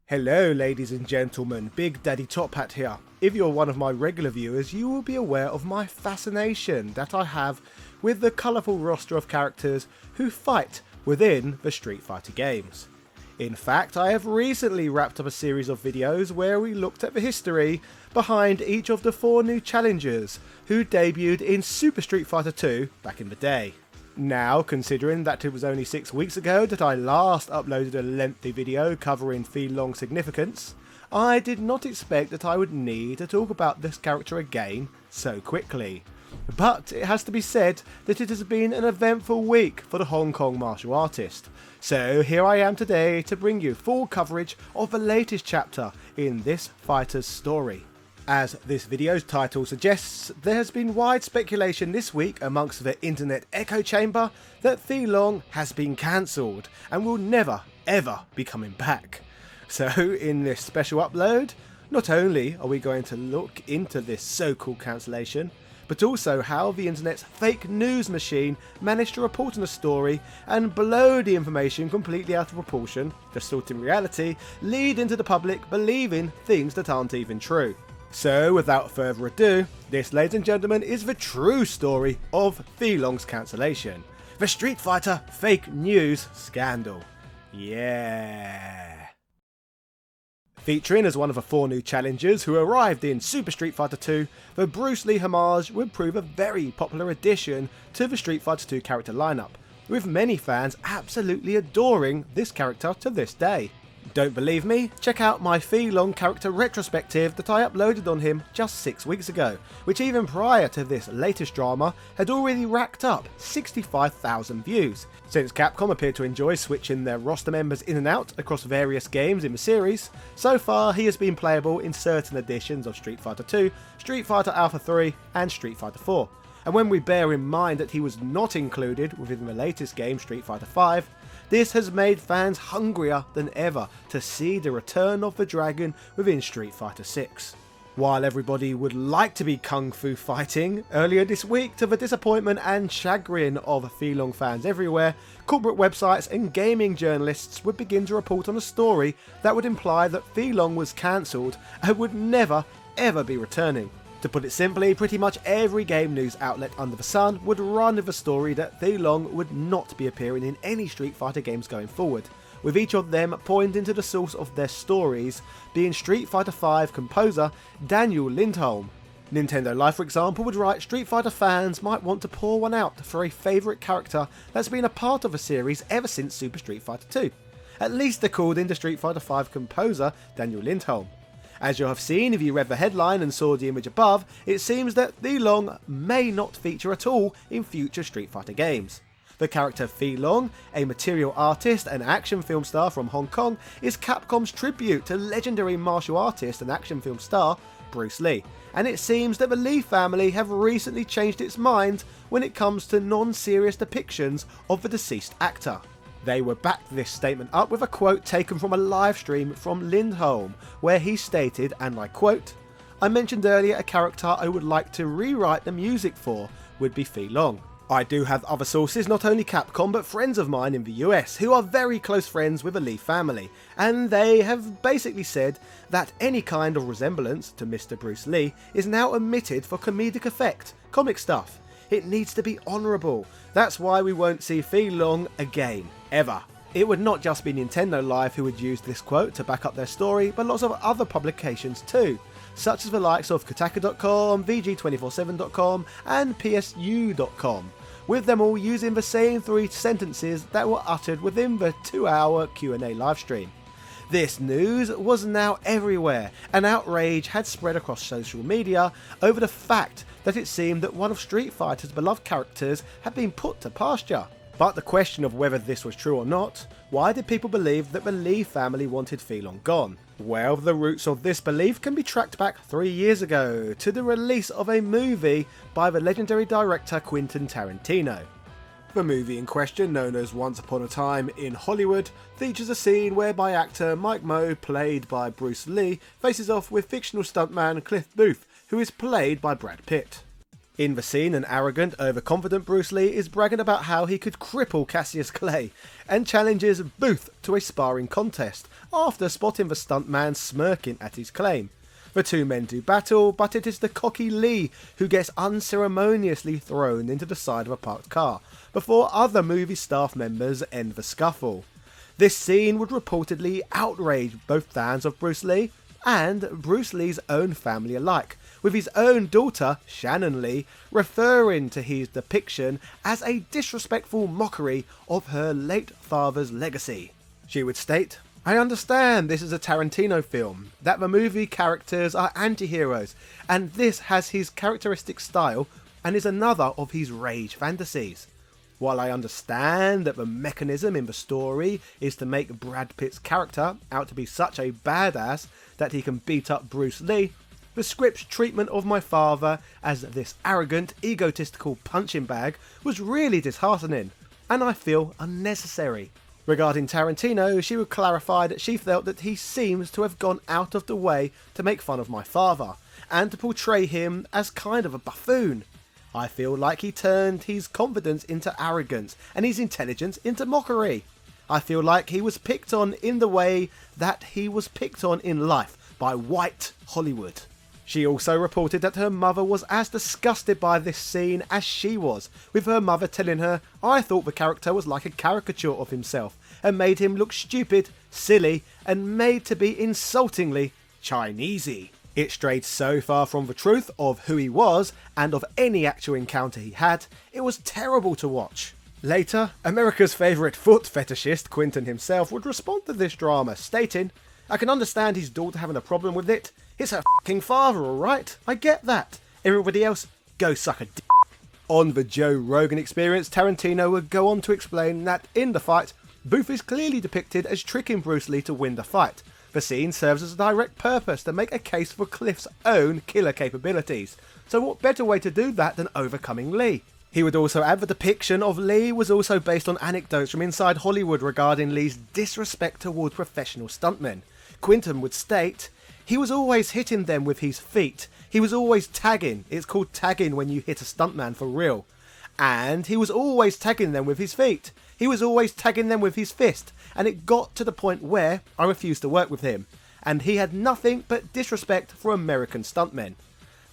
Hello ladies and gentlemen, Big Daddy Top Hat here. If you're one of my regular viewers, you will be aware of my fascination that I have with the colourful roster of characters who fight within the Street Fighter games. In fact, I have recently wrapped up a series of videos where we looked at the history behind each of the 4 new challengers who debuted in Super Street Fighter 2 back in the day. Now, considering that it was only 6 weeks ago that I last uploaded a lengthy video covering Fei Long's significance, I did not expect that I would need to talk about this character again so quickly. But it has to be said that it has been an eventful week for the Hong Kong martial artist. So here I am today to bring you full coverage of the latest chapter in this fighter's story. As this video's title suggests, there has been wide speculation this week amongst the internet echo chamber that Fei Long has been cancelled and will never ever be coming back. So in this special upload, not only are we going to look into this so-called cancellation, but also how the internet's fake news machine managed to report on a story and blow the information completely out of proportion, distorting reality, leading to the public believing things that aren't even true. So without further ado, this, ladies and gentlemen, is the true story of Fei Long's cancellation. The Street Fighter fake news scandal. Yeah. Featuring as one of the 4 new challengers who arrived in Super Street Fighter 2, the Bruce Lee homage would prove a very popular addition to the Street Fighter 2 character lineup, with many fans absolutely adoring this character to this day. Don't believe me? Check out my Fei Long character retrospective that I uploaded on him just 6 weeks ago, which even prior to this latest drama had already racked up 65,000 views. Since Capcom appeared to enjoy switching their roster members in and out across various games in the series, so far he has been playable in certain editions of Street Fighter 2, Street Fighter Alpha 3 and Street Fighter 4. And when we bear in mind that he was not included within the latest game, Street Fighter 5, this has made fans hungrier than ever to see the return of the dragon within Street Fighter 6. While everybody would like to be kung fu fighting, earlier this week, to the disappointment and chagrin of Fei Long fans everywhere, corporate websites and gaming journalists would begin to report on a story that would imply that Fei Long was cancelled and would never ever be returning. To put it simply, pretty much every game news outlet under the sun would run with the story that Fei Long would not be appearing in any Street Fighter games going forward, with each of them pointing to the source of their stories being Street Fighter V composer Daniel Lindholm. Nintendo Life, for example, would write Street Fighter fans might want to pour one out for a favourite character that's been a part of the series ever since Super Street Fighter 2, at least according to Street Fighter V composer Daniel Lindholm. As you have seen if you read the headline and saw the image above, it seems that Fei Long may not feature at all in future Street Fighter games. The character Fei Long, a material artist and action film star from Hong Kong, is Capcom's tribute to legendary martial artist and action film star Bruce Lee, and it seems that the Lee family have recently changed its mind when it comes to non-serious depictions of the deceased actor. They were backed this statement up with a quote taken from a live stream from Lindholm, where he stated, and I quote, "I mentioned earlier a character I would like to rewrite the music for would be Fei Long. I do have other sources, not only Capcom but friends of mine in the US who are very close friends with the Lee family, and they have basically said that any kind of resemblance to Mr. Bruce Lee is now omitted for comedic effect, comic stuff. It needs to be honourable. That's why we won't see Fei Long again, ever." It would not just be Nintendo Life who would use this quote to back up their story, but lots of other publications too, such as the likes of Kotaku.com, VG247.com and PSU.com, with them all using the same 3 sentences that were uttered within the 2-hour Q&A livestream. This news was now everywhere, and outrage had spread across social media over the fact that it seemed that one of Street Fighter's beloved characters had been put to pasture. But the question of whether this was true or not, why did people believe that the Lee family wanted Fei Long gone? Well, the roots of this belief can be tracked back 3 years ago to the release of a movie by the legendary director Quentin Tarantino. The movie in question, known as Once Upon a Time in Hollywood, features a scene whereby actor Mike Moe, played by Bruce Lee, faces off with fictional stuntman Cliff Booth, who is played by Brad Pitt. In the scene, an arrogant, overconfident Bruce Lee is bragging about how he could cripple Cassius Clay and challenges Booth to a sparring contest after spotting the stuntman smirking at his claim. The two men do battle, but it is the cocky Lee who gets unceremoniously thrown into the side of a parked car before other movie staff members end the scuffle. This scene would reportedly outrage both fans of Bruce Lee and Bruce Lee's own family alike, with his own daughter, Shannon Lee, referring to his depiction as a disrespectful mockery of her late father's legacy. She would state, "I understand this is a Tarantino film, that the movie characters are anti-heroes, and this has his characteristic style and is another of his rage fantasies. While I understand that the mechanism in the story is to make Brad Pitt's character out to be such a badass that he can beat up Bruce Lee, the script's treatment of my father as this arrogant, egotistical punching bag was really disheartening, and I feel unnecessary." Regarding Tarantino, she would clarify that she felt that he seems to have gone out of the way to make fun of my father, and to portray him as kind of a buffoon. I feel like he turned his confidence into arrogance and his intelligence into mockery. I feel like he was picked on in the way that he was picked on in life by white Hollywood. She also reported that her mother was as disgusted by this scene as she was, with her mother telling her, "I thought the character was like a caricature of himself and made him look stupid, silly, and made to be insultingly Chinesey." It strayed so far from the truth of who he was and of any actual encounter he had, it was terrible to watch. Later, America's favourite foot fetishist, Quentin himself, would respond to this drama, stating, "I can understand his daughter having a problem with it. It's her f***ing father, alright? I get that. Everybody else, go suck a d***." On the Joe Rogan Experience, Tarantino would go on to explain that in the fight, Booth is clearly depicted as tricking Bruce Lee to win the fight. The scene serves as a direct purpose to make a case for Cliff's own killer capabilities, so what better way to do that than overcoming Lee? He would also add the depiction of Lee was also based on anecdotes from inside Hollywood regarding Lee's disrespect toward professional stuntmen. Quentin would state, "He was always hitting them with his feet. He was always tagging. It's called tagging when you hit a stuntman for real. And he was always tagging them with his feet. He was always tagging them with his fist, and it got to the point where I refused to work with him, and he had nothing but disrespect for American stuntmen."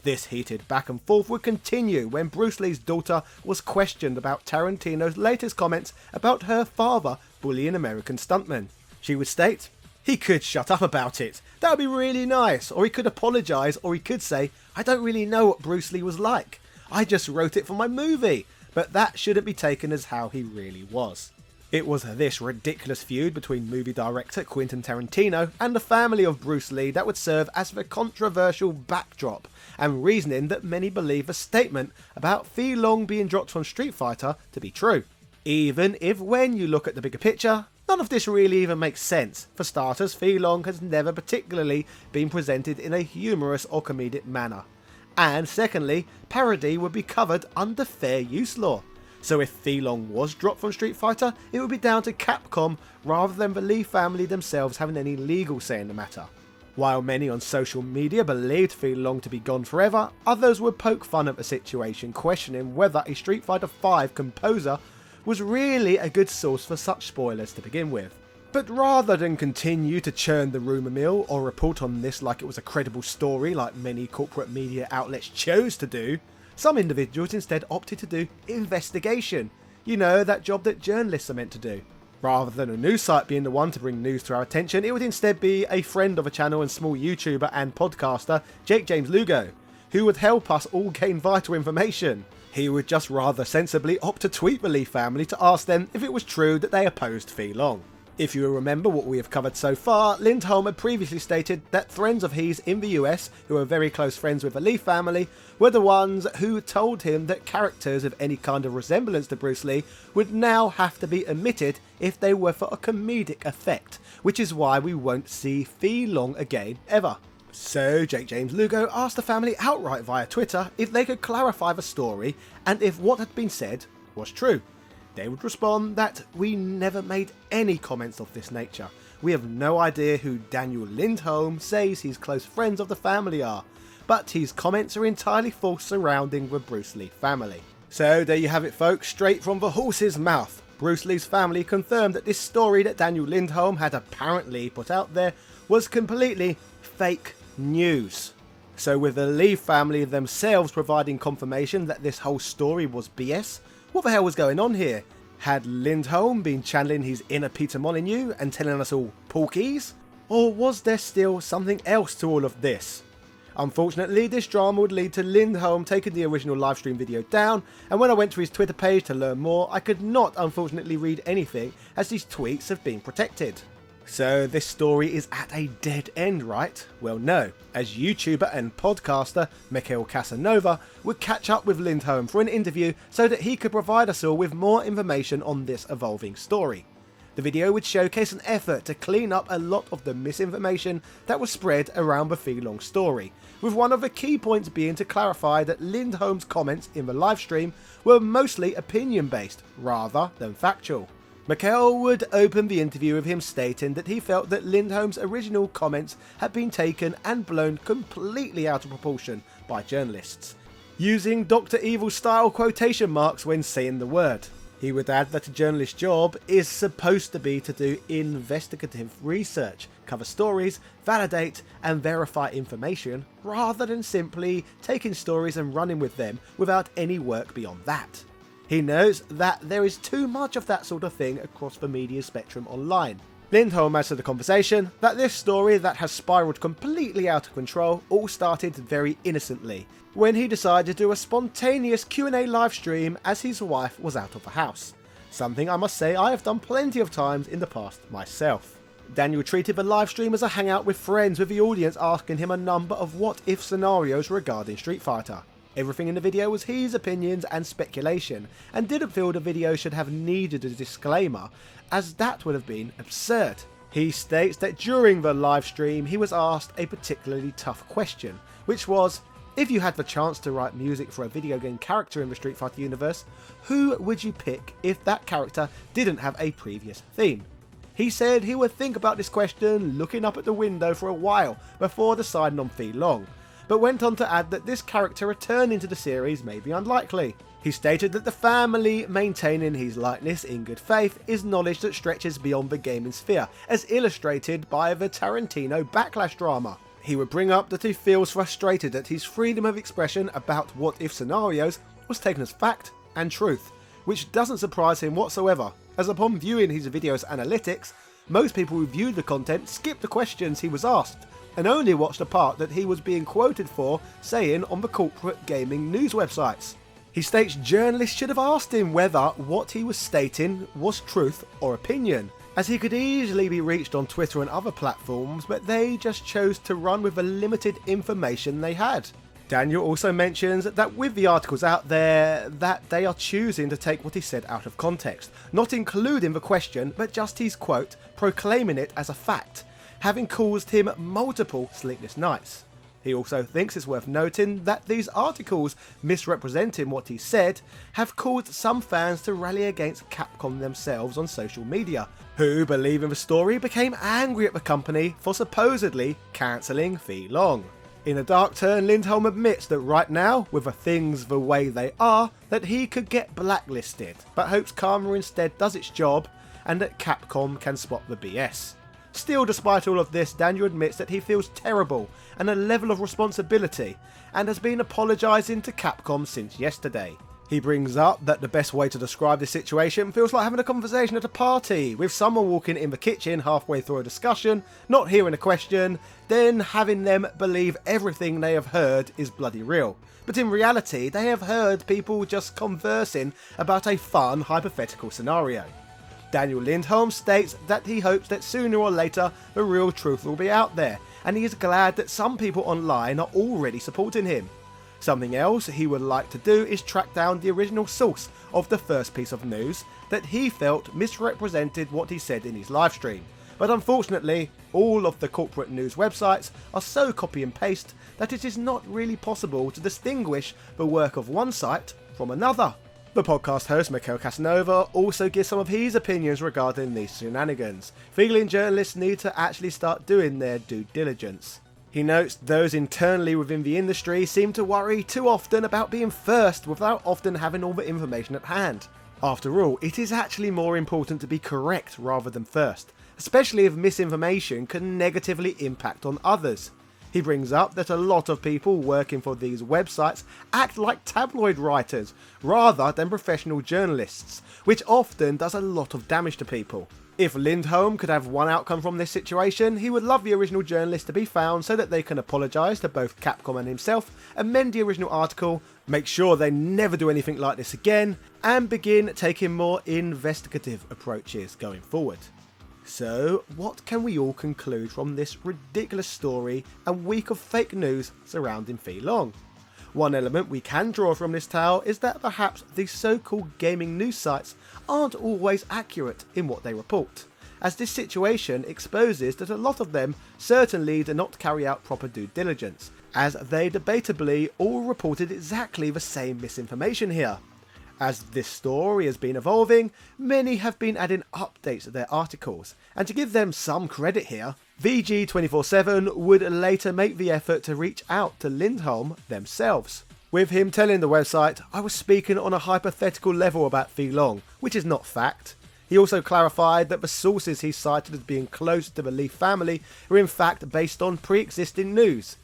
This heated back and forth would continue when Bruce Lee's daughter was questioned about Tarantino's latest comments about her father bullying American stuntmen. She would state, "He could shut up about it. That would be really nice, or he could apologise, or he could say, I don't really know what Bruce Lee was like. I just wrote it for my movie. But that shouldn't be taken as how he really was." It was this ridiculous feud between movie director Quentin Tarantino and the family of Bruce Lee that would serve as the controversial backdrop and reasoning that many believe the statement about Fei Long being dropped from Street Fighter to be true. Even if when you look at the bigger picture, none of this really even makes sense. For starters, Fei Long has never particularly been presented in a humorous or comedic manner. And secondly, parody would be covered under fair use law. So if Fei Long was dropped from Street Fighter, it would be down to Capcom rather than the Lee family themselves having any legal say in the matter. While many on social media believed Fei Long to be gone forever, others would poke fun at the situation, questioning whether a Street Fighter V composer was really a good source for such spoilers to begin with. But rather than continue to churn the rumour mill or report on this like it was a credible story like many corporate media outlets chose to do, some individuals instead opted to do investigation. You know, that job that journalists are meant to do. Rather than a news site being the one to bring news to our attention, it would instead be a friend of a channel and small YouTuber and podcaster, Jake James Lugo, who would help us all gain vital information. He would just rather sensibly opt to tweet the Lee family to ask them if it was true that they opposed Fei Long. If you remember what we have covered so far, Lindholm had previously stated that friends of his in the US, who are very close friends with the Lee family, were the ones who told him that characters of any kind of resemblance to Bruce Lee would now have to be omitted if they were for a comedic effect, which is why we won't see Fei Long again ever. So Jake James Lugo asked the family outright via Twitter if they could clarify the story and if what had been said was true. They would respond that we never made any comments of this nature. We have no idea who Daniel Lindholm says his close friends of the family are. but his comments are entirely false surrounding the Bruce Lee family. So there you have it folks, straight from the horse's mouth. Bruce Lee's family confirmed that this story that Daniel Lindholm had apparently put out there was completely fake news. So with the Lee family themselves providing confirmation that this whole story was BS, what the hell was going on here? Had Lindholm been channeling his inner Peter Molyneux and telling us all porkies? Or was there still something else to all of this? Unfortunately, this drama would lead to Lindholm taking the original livestream video down, and when I went to his Twitter page to learn more, I could not unfortunately read anything as these tweets have been protected. So this story is at a dead end, right? Well no, as YouTuber and podcaster Mekel Kasanova would catch up with Lindholm for an interview so that he could provide us all with more information on this evolving story. The video would showcase an effort to clean up a lot of the misinformation that was spread around the Fei Long story, with one of the key points being to clarify that Lindholm's comments in the livestream were mostly opinion based rather than factual. Mekel would open the interview with him stating that he felt that Lindholm's original comments had been taken and blown completely out of proportion by journalists, using Dr. Evil style quotation marks when saying the word. He would add that a journalist's job is supposed to be to do investigative research, cover stories, validate and verify information, rather than simply taking stories and running with them without any work beyond that. He knows that there is too much of that sort of thing across the media spectrum online. Lindholm adds to the conversation that this story that has spiralled completely out of control all started very innocently, when he decided to do a spontaneous Q&A livestream as his wife was out of the house. Something I must say I have done plenty of times in the past myself. Daniel treated the livestream as a hangout with friends, with the audience asking him a number of what-if scenarios regarding Street Fighter. Everything in the video was his opinions and speculation, and didn't feel the video should have needed a disclaimer, as that would have been absurd. He states that during the live stream he was asked a particularly tough question, which was, if you had the chance to write music for a video game character in the Street Fighter universe, who would you pick if that character didn't have a previous theme? He said he would think about this question, looking up at the window for a while before deciding on Fei Long, but went on to add that this character returning to the series may be unlikely. He stated that the family maintaining his likeness in good faith is knowledge that stretches beyond the gaming sphere, as illustrated by the Tarantino Backlash drama. He would bring up that he feels frustrated that his freedom of expression about what-if scenarios was taken as fact and truth, which doesn't surprise him whatsoever, as upon viewing his video's analytics, most people who viewed the content skipped the questions he was asked, and only watched the part that he was being quoted for saying on the corporate gaming news websites. He states journalists should have asked him whether what he was stating was truth or opinion, as he could easily be reached on Twitter and other platforms, but they just chose to run with the limited information they had. Daniel also mentions that with the articles out there, that they are choosing to take what he said out of context, not including the question, but just his quote, proclaiming it as a fact, having caused him multiple sleepless nights. He also thinks it's worth noting that these articles misrepresenting what he said have caused some fans to rally against Capcom themselves on social media, who, believing the story, became angry at the company for supposedly cancelling Fei Long. In a dark turn, Lindholm admits that right now, with the things the way they are, that he could get blacklisted, but hopes Karma instead does its job and that Capcom can spot the BS. Still, despite all of this, Daniel admits that he feels terrible and a level of responsibility, and has been apologising to Capcom since yesterday. He brings up that the best way to describe this situation feels like having a conversation at a party, with someone walking in the kitchen halfway through a discussion, not hearing a question, then having them believe everything they have heard is bloody real. But in reality, they have heard people just conversing about a fun hypothetical scenario. Daniel Lindholm states that he hopes that sooner or later the real truth will be out there, and he is glad that some people online are already supporting him. Something else he would like to do is track down the original source of the first piece of news that he felt misrepresented what he said in his livestream. But unfortunately, all of the corporate news websites are so copy and paste that it is not really possible to distinguish the work of one site from another. The podcast host Mekel Kasanova also gives some of his opinions regarding these shenanigans, feeling journalists need to actually start doing their due diligence. He notes those internally within the industry seem to worry too often about being first without often having all the information at hand. After all, it is actually more important to be correct rather than first, especially if misinformation can negatively impact on others. He brings up that a lot of people working for these websites act like tabloid writers rather than professional journalists, which often does a lot of damage to people. If Lindholm could have one outcome from this situation, he would love the original journalist to be found so that they can apologise to both Capcom and himself, amend the original article, make sure they never do anything like this again, and begin taking more investigative approaches going forward. So, what can we all conclude from this ridiculous story and week of fake news surrounding Fei Long? One element we can draw from this tale is that perhaps these so-called gaming news sites aren't always accurate in what they report, as this situation exposes that a lot of them certainly do not carry out proper due diligence, as they debatably all reported exactly the same misinformation here. As this story has been evolving, many have been adding updates to their articles, and to give them some credit here, VG247 would later make the effort to reach out to Lindholm themselves, with him telling the website, "I was speaking on a hypothetical level about Fei Long, which is not fact." He also clarified that the sources he cited as being close to the Lee family were in fact based on pre-existing news.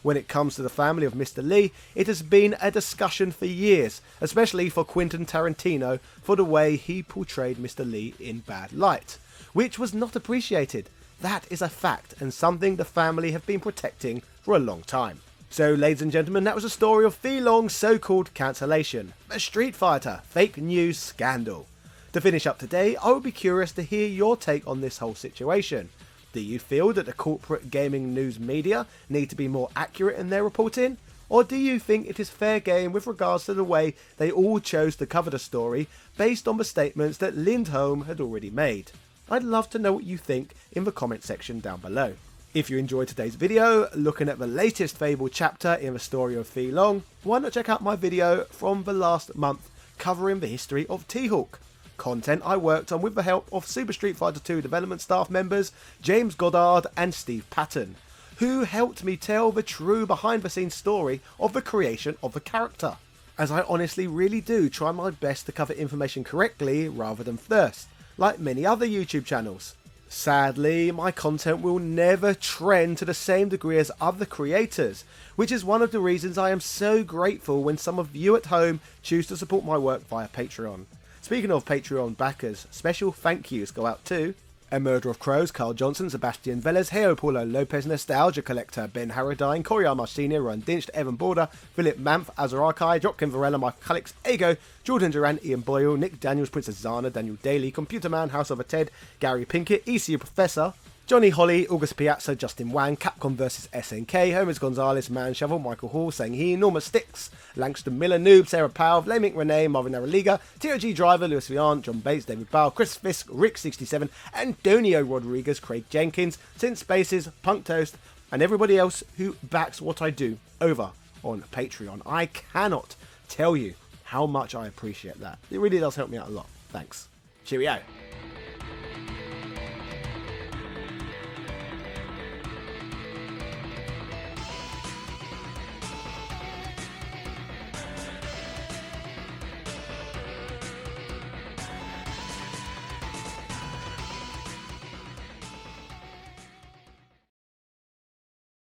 When it comes to the family of Mr. Lee, it has been a discussion for years, especially for Quentin Tarantino, for the way he portrayed Mr. Lee in bad light, which was not appreciated. That is a fact and something the family have been protecting for a long time. So ladies and gentlemen, that was the story of Fei Long's so-called cancellation, a Street Fighter fake news scandal. To finish up today, I would be curious to hear your take on this whole situation. Do you feel that the corporate gaming news media need to be more accurate in their reporting? Or do you think it is fair game with regards to the way they all chose to cover the story based on the statements that Lindholm had already made? I'd love to know what you think in the comment section down below. If you enjoyed today's video, looking at the latest Fable chapter in the story of Fei Long, why not check out my video from the last month covering the history of T-Hawk? Content I worked on with the help of Super Street Fighter 2 development staff members James Goddard and Steve Patton, who helped me tell the true behind the scenes story of the creation of the character, as I honestly really do try my best to cover information correctly rather than first, like many other YouTube channels. Sadly, my content will never trend to the same degree as other creators, which is one of the reasons I am so grateful when some of you at home choose to support my work via Patreon. Speaking of Patreon backers, special thank yous go out to A Murder of Crows, Carl Johnson, Sebastian Velez, Heo Paulo Lopez, Nostalgia Collector, Ben Harradine, Koryama Senior, Ron Dinch, Evan Border, Philip Mamph, Azarakai, Dropkin Varela, Michael Calix, Ego, Jordan Durant, Ian Boyle, Nick Daniels, Princess Zana, Daniel Daly, Computer Man, House of a Ted, Gary Pinkett, ECU Professor, Johnny Holly, August Piazza, Justin Wang, Capcom vs SNK, Hermes Gonzalez, Man Shovel, Michael Hall, Sang Hee, Norma Sticks, Langston Miller, Noob, Sarah Powell, Laming Renee, Marvin Araliga, TOG Driver, Lewis Vian, John Bates, David Bowell, Chris Fisk, Rick67, Antonio Rodriguez, Craig Jenkins, Since Spaces, Punk Toast, and everybody else who backs what I do over on Patreon. I cannot tell you how much I appreciate that. It really does help me out a lot. Thanks. Cheerio.